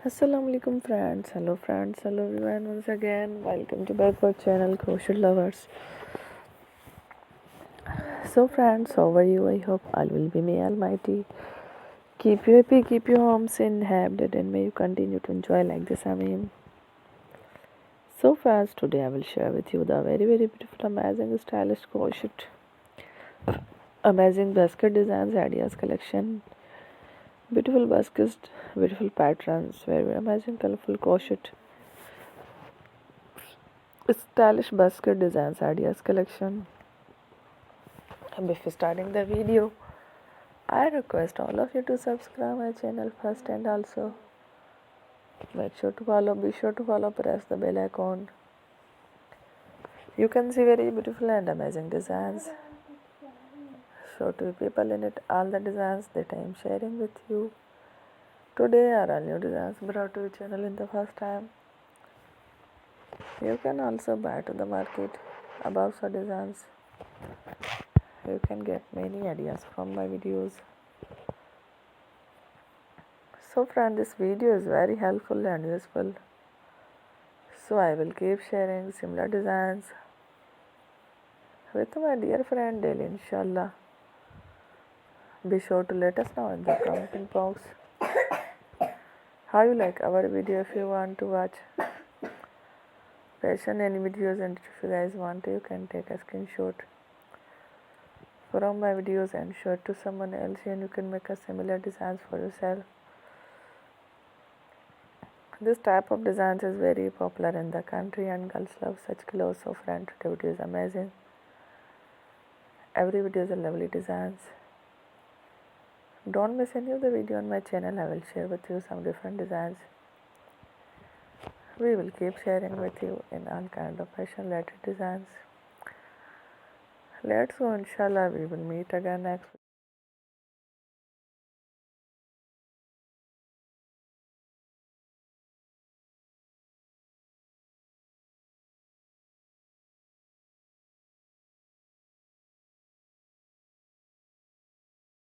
Assalamu alaikum friends, hello everyone once again. Welcome to back our channel Crochet Lovers. So friends, how are you? I hope all will be may almighty. Keep you happy, keep your homes inhabited, and may you continue to enjoy like this. I mean. So friends, today I will share with you the very beautiful, amazing, stylish crochet, amazing basket designs ideas collection. Beautiful baskets, beautiful patterns, very amazing colorful crochet, stylish basket designs ideas collection. And before starting the video, I request all of you to subscribe my channel first, and also be sure to follow, press the bell icon. You can see very beautiful and amazing designs. Show to people in it all the designs that I am sharing with you. Today are all new designs brought to your channel in the first time. You can also buy to the market about the designs. You can get many ideas from my videos. So friend, this video is very helpful and useful. So I will keep sharing similar designs with my dear friend daily, inshallah. Be sure to let us know in the comment box how you like our video. If you want to watch fashion any videos, and if you guys want to, you can take a screenshot from my videos and show it to someone else, and you can make a similar designs for yourself. This type of designs is very popular in the country and girls love such clothes. So friend, today video is amazing. Every video is a lovely designs. Don't miss any of the video on my channel. I will share with you some different designs. We will keep sharing with you in all kind of fashion related designs. Let's go, inshallah. We will meet again next.